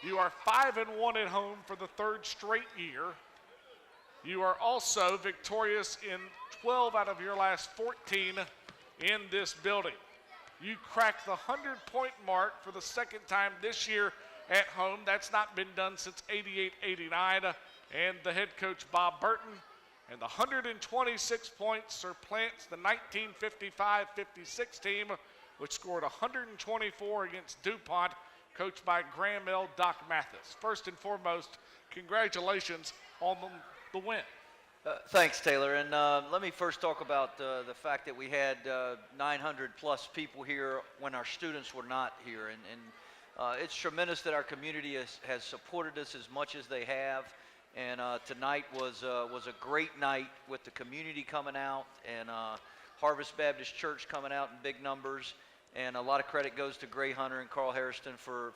You are 5-1 at home for the third straight year. You are also victorious in 12 out of your last 14 in this building. You cracked the 100-point mark for the second time this year at home. That's not been done since 88-89. And the head coach, Bob Burton, and the 126 points surplants the 1955-56 team, which scored 124 against DuPont, coached by Graham L. Doc Mathis. First and foremost, congratulations on the win. Thanks, Taylor. And let me first talk about the fact that we had 900 plus people here when our students were not here. And it's tremendous that our community has supported us as much as they have. And tonight was a great night with the community coming out and Harvest Baptist Church coming out in big numbers. And a lot of credit goes to Gray Hunter and Carl Harrison for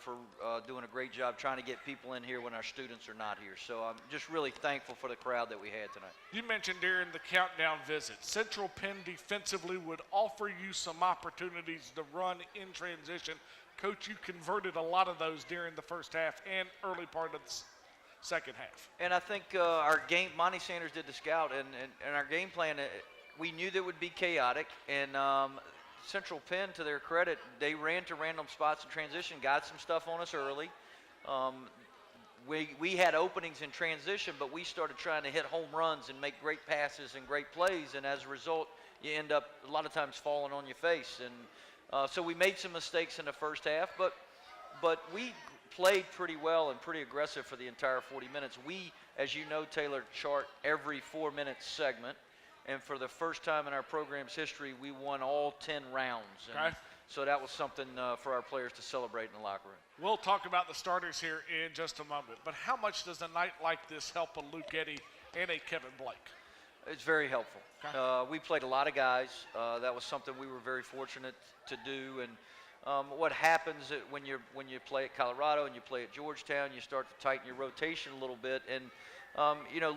doing a great job trying to get people in here when our students are not here. So I'm just really thankful for the crowd that we had tonight. You mentioned during the countdown visit, Central Penn defensively would offer you some opportunities to run in transition. Coach, you converted a lot of those during the first half and early part of the second half. And I think our game, Monty Sanders did the scout, and our game plan, we knew that it would be chaotic. And Central Penn, to their credit, they ran to random spots in transition, got some stuff on us early. We had openings in transition, but we started trying to hit home runs and make great passes and great plays, and as a result, you end up a lot of times falling on your face. And so we made some mistakes in the first half, but we played pretty well and pretty aggressive for the entire 40 minutes. We, as you know, Taylor, chart every 4-minute segment. And for the first time in our program's history, we won all 10 rounds. And okay. So that was something for our players to celebrate in the locker room. We'll talk about the starters here in just a moment. But how much does a night like this help a Luke Eddy and a Kevin Blake? It's very helpful. Okay. We played a lot of guys. That was something we were very fortunate to do. And what happens when you play at Colorado and you play at Georgetown, you start to tighten your rotation a little bit. And,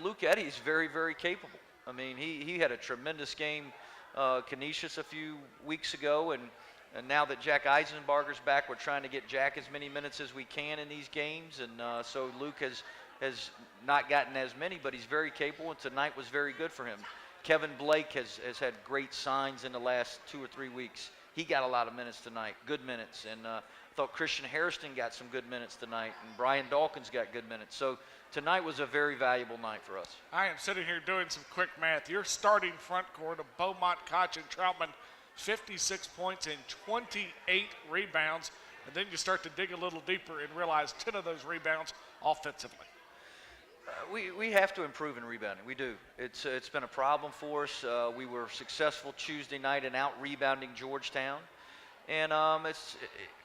Luke Eddy is very, very capable. I mean, he had a tremendous game, Canisius a few weeks ago, and now that Jack Eisenbarger's back, we're trying to get Jack as many minutes as we can in these games, and so Luke has not gotten as many, but he's very capable, and tonight was very good for him. Kevin Blake has had great signs in the last 2 or 3 weeks. He got a lot of minutes tonight, good minutes, and I thought Christian Harrison got some good minutes tonight, and Brian Dawkins got good minutes. So tonight was a very valuable night for us. I am sitting here doing some quick math. Your starting front court of Beaumont, Koch, and Troutman, 56 points and 28 rebounds, and then you start to dig a little deeper and realize 10 of those rebounds offensively. We have to improve in rebounding. We do. It's been a problem for us. We were successful Tuesday night in out-rebounding Georgetown. And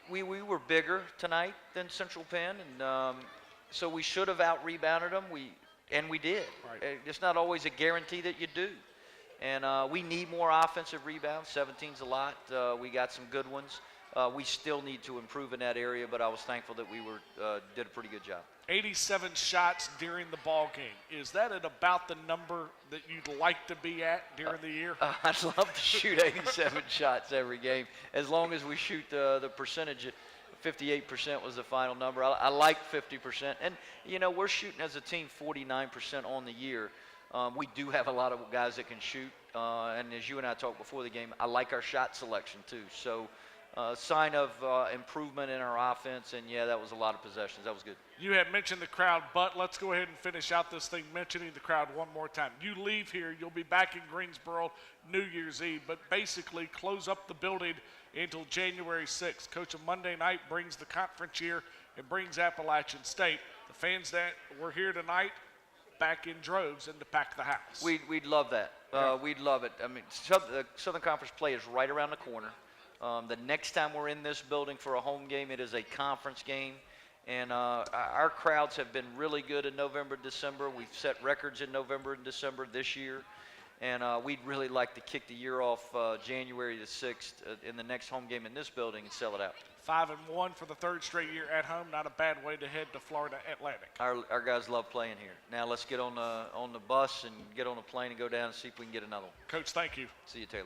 we were bigger tonight than Central Penn, and so we should have out-rebounded them, and we did. Right. It's not always a guarantee that you do. And we need more offensive rebounds. 17's a lot. We got some good ones. We still need to improve in that area, but I was thankful that we did a pretty good job. 87 shots during the ball game. Is that at about the number that you'd like to be at during the year? I'd love to shoot 87 shots every game, as long as we shoot the percentage. 58% was the final number. I like 50%. And, we're shooting as a team 49% on the year. We do have a lot of guys that can shoot. And as you and I talked before the game, I like our shot selection too. So sign of improvement in our offense. And, yeah, that was a lot of possessions. That was good. You had mentioned the crowd, but let's go ahead and finish out this thing mentioning the crowd one more time. You leave here, you'll be back in Greensboro New Year's Eve, but basically close up the building until January 6th. Coach, a Monday night brings the conference year and brings Appalachian State. The fans that were here tonight back in droves and to pack the house. We'd love that. We'd love it. I mean, the Southern Conference play is right around the corner. The next time we're in this building for a home game, it is a conference game. And our crowds have been really good in November, December. We've set records in November and December this year. And we'd really like to kick the year off January the 6th in the next home game in this building and sell it out. 5-1 for the third straight year at home. Not a bad way to head to Florida Atlantic. Our guys love playing here. Now let's get on the bus and get on the plane and go down and see if we can get another one. Coach, thank you. See you, Taylor.